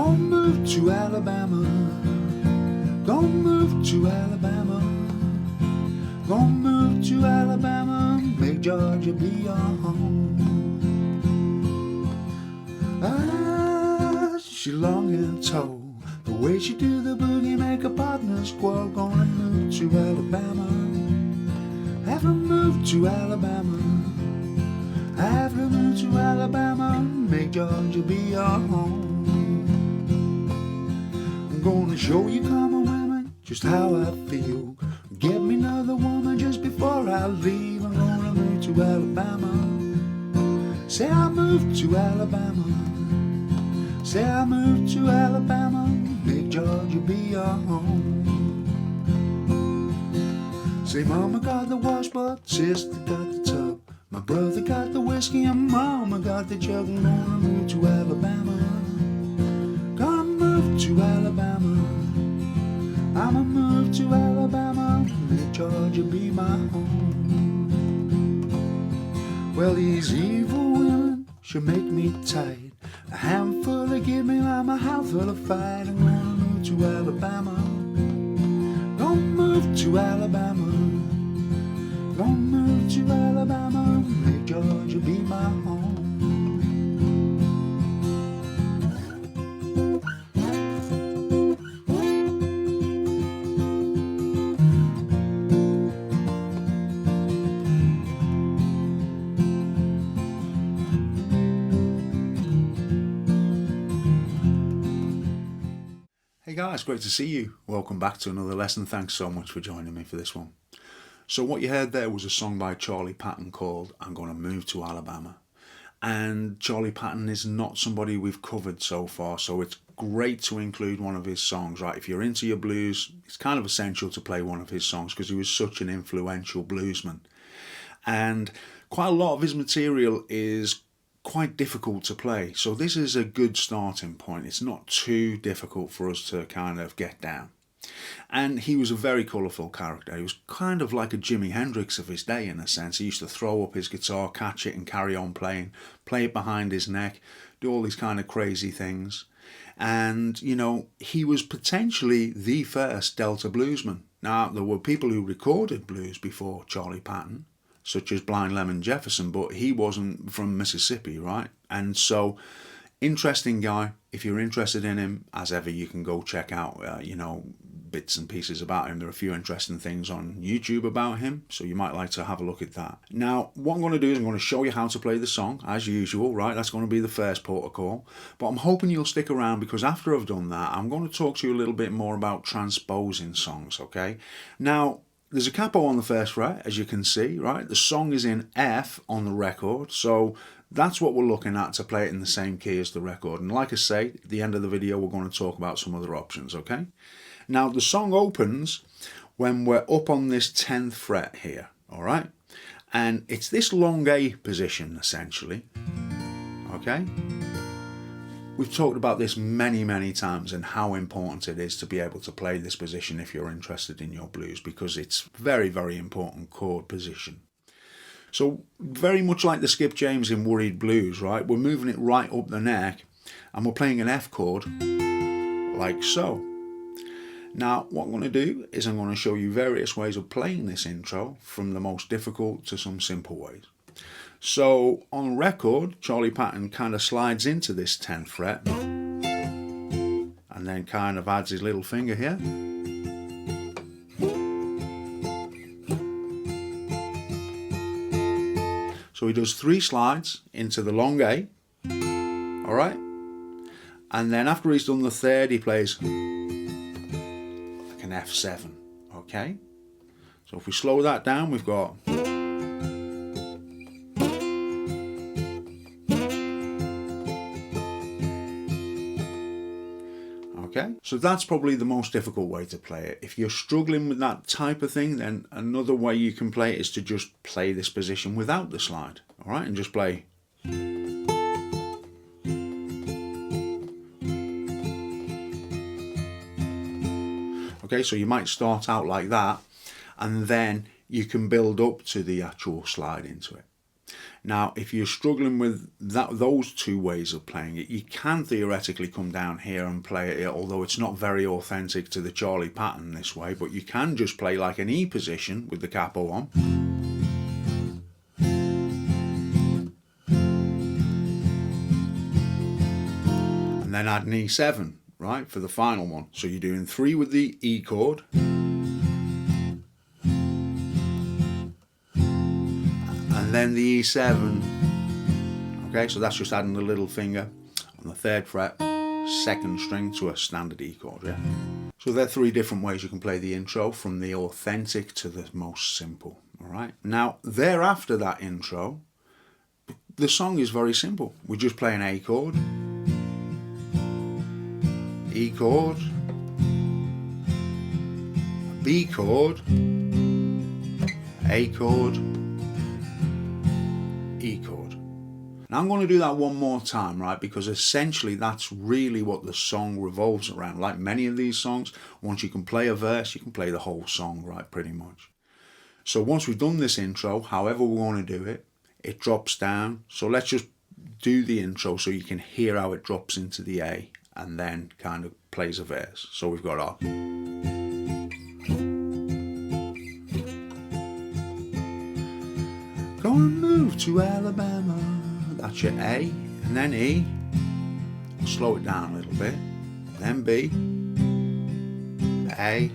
Gonna move to Alabama. Gonna move to Alabama. Gonna move to Alabama. Make Georgia be your home. Ah, she long and tall. The way she do the boogie make a partner squall. Gonna move to Alabama. Have to move to Alabama. Have to move to Alabama. Make Georgia be your home. I'm gonna show you common women just how I feel. Get me another woman just before I leave. I'm gonna move to Alabama. Say I moved to Alabama. Say I moved to Alabama. Make Georgia be your home. Say mama got the washboard, sister got the tub. My brother got the whiskey and mama got the jug. I'm gonna move to Alabama. Gonna move to Alabama. I'ma move to Alabama. Make Georgia be my home. Well, these evil women should make me tight. A handful to give me, I'm a handful of fight. I'm gonna move to Alabama. Gonna move to Alabama. Gonna move to Alabama. Make Georgia be my home. Hey guys, great to see you. Welcome back to another lesson. Thanks so much for joining me for this one. So what you heard there was a song by Charley Patton called I'm Gonna Move to Alabama. And Charley Patton is not somebody we've covered so far, so it's great to include one of his songs, right? If you're into your blues, it's kind of essential to play one of his songs because he was such an influential bluesman. And quite a lot of his material is quite difficult to play, so this is a good starting point. It's not too difficult for us to kind of get down. And he was a very colourful character. He was kind of like a Jimi Hendrix of his day in a sense. He used to throw up his guitar, catch it and carry on playing, play it behind his neck, do all these kind of crazy things. And, you know, he was potentially the first Delta bluesman. Now, there were people who recorded blues before Charley Patton, such as Blind Lemon Jefferson, but he wasn't from Mississippi, right? And so, interesting guy. If you're interested in him, as ever, you can go check out, bits and pieces about him. There are a few interesting things on YouTube about him, so you might like to have a look at that. Now, what I'm going to do is I'm going to show you how to play the song, as usual, right? That's going to be the first protocol. But I'm hoping you'll stick around because after I've done that, I'm going to talk to you a little bit more about transposing songs, okay? Now, there's a capo on the first fret, as you can see, right? The song is in F on the record, so that's what we're looking at to play it in the same key as the record. And like I say, at the end of the video, we're going to talk about some other options, okay? Now, the song opens when we're up on this 10th fret here, all right? And it's this long A position, essentially, okay? We've talked about this many, many times and how important it is to be able to play this position if you're interested in your blues, because it's very, very important chord position. So very much like the Skip James in Worried Blues, right? We're moving it right up the neck and we're playing an F chord like so. Now, what I'm going to do is I'm going to show you various ways of playing this intro, from the most difficult to some simple ways. So on record, Charley Patton kind of slides into this 10th fret and then kind of adds his little finger here. So he does 3 slides into the long A, all right? And then after he's done the 3rd, he plays like an F7, okay? So if we slow that down, we've got... Okay, so that's probably the most difficult way to play it. If you're struggling with that type of thing, then another way you can play it is to just play this position without the slide, all right, and just play. Okay, so you might start out like that, and then you can build up to the actual slide into it. Now, if you're struggling with those two ways of playing it, you can theoretically come down here and play it, although it's not very authentic to the Charley Patton this way, but you can just play like an E position with the capo on. And then add an E7, right, for the final one. So you're doing 3 with the E chord. And then the E7, okay, so that's just adding the little finger on the 3rd fret, 2nd string to a standard E chord, yeah. So there are 3 different ways you can play the intro, from the authentic to the most simple, all right. Now, thereafter that intro, the song is very simple. We just play an A chord, E chord, B chord, A chord, E chord. Now I'm going to do that one more time, right, because essentially that's really what the song revolves around. Like many of these songs, once you can play a verse, you can play the whole song, right, pretty much. So once we've done this intro, however we want to do it, it drops down. So let's just do the intro so you can hear how it drops into the A and then kind of plays a verse. So we've got our... Gonna move to Alabama. That's your A, and then E. Slow it down a little bit. Then B, A,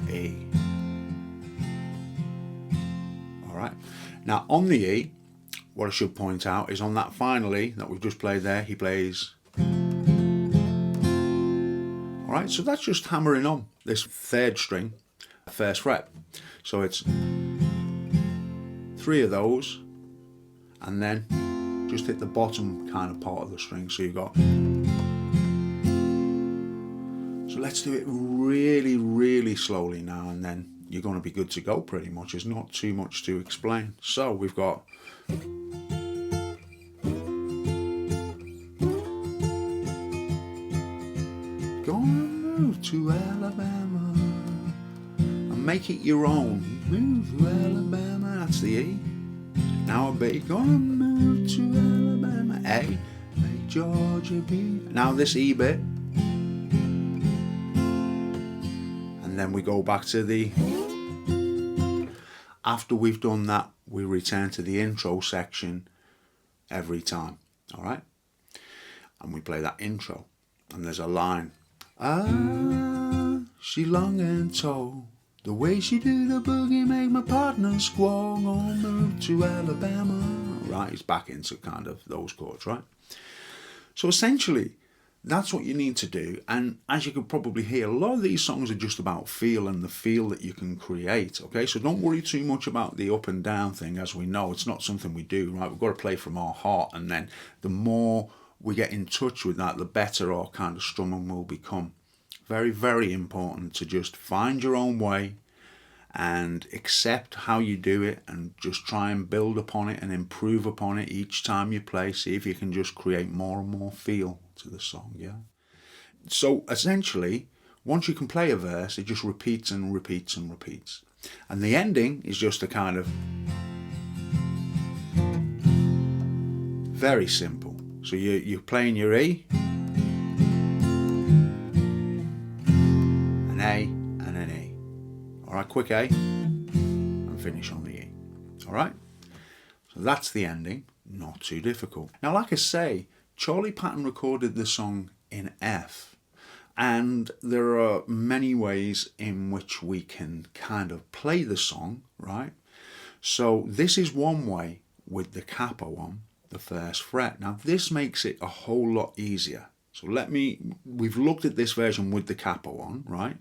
E. Alright. Now on the E, what I should point out is on that final E that we've just played there, he plays... Alright, so that's just hammering on this 3rd string, 1st fret. So it's 3 of those, and then just hit the bottom kind of part of the string. So you've got... So let's do it really, really slowly now, and then you're going to be good to go pretty much. There's not too much to explain. So we've got... Gonna move to Alabama and make it your own. Move to Alabama, that's the E. Now a B. Gonna move to Alabama. A, make Georgia B. Now this E bit. And then we go back to the... After we've done that, we return to the intro section every time. Alright? And we play that intro. And there's a line. Ah, she long and tall. The way she do the boogie make my partner squall. Gonna move to Alabama. Right, it's back into kind of those chords, right? So essentially, that's what you need to do. And as you could probably hear, a lot of these songs are just about feel and the feel that you can create, okay? So don't worry too much about the up and down thing. As we know, it's not something we do, right? We've got to play from our heart, and then the more we get in touch with that, the better our kind of strumming will become. Very, very important to just find your own way and accept how you do it, and just try and build upon it and improve upon it each time you play. See if you can just create more and more feel to the song, yeah? So essentially, once you can play a verse, it just repeats and repeats and repeats. And the ending is just a kind of... very simple. So you're playing your E, an A, and an E. Alright, quick A, and finish on the E. Alright? So that's the ending. Not too difficult. Now, like I say, Charley Patton recorded the song in F. And there are many ways in which we can kind of play the song, right? So this is one way with the capo on the 1st fret. Now this makes it a whole lot easier. So we've looked at this version with the capo on, right?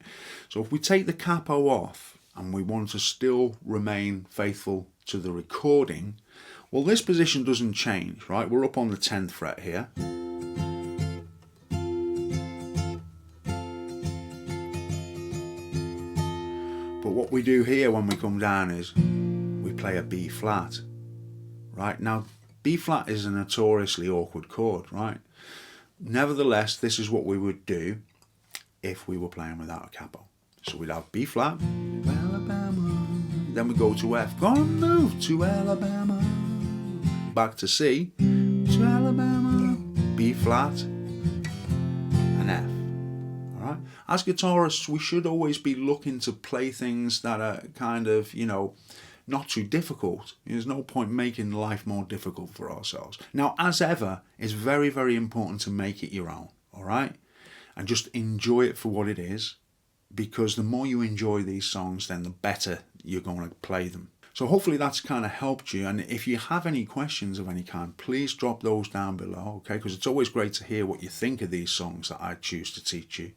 So if we take the capo off and we want to still remain faithful to the recording, well, this position doesn't change, right? We're up on the 10th fret here. But what we do here when we come down is we play a B flat, right? Now, B flat is a notoriously awkward chord, right? Nevertheless, this is what we would do if we were playing without a capo. So we'd have B flat, Alabama, then we go to F. Gonna move to Alabama. Back to C, to Alabama, B flat, and F. Alright? As guitarists, we should always be looking to play things that are kind of, not too difficult. There's no point making life more difficult for ourselves. Now, as ever, it's very, very important to make it your own, alright? And just enjoy it for what it is, because the more you enjoy these songs, then the better you're going to play them. So hopefully that's kind of helped you. And if you have any questions of any kind, please drop those down below, okay? Because it's always great to hear what you think of these songs that I choose to teach you.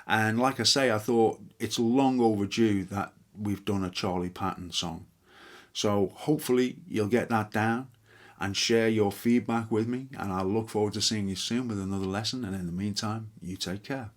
And like I say, I thought it's long overdue that we've done a Charley Patton song. So hopefully you'll get that down and share your feedback with me. And I'll look forward to seeing you soon with another lesson. And in the meantime, you take care.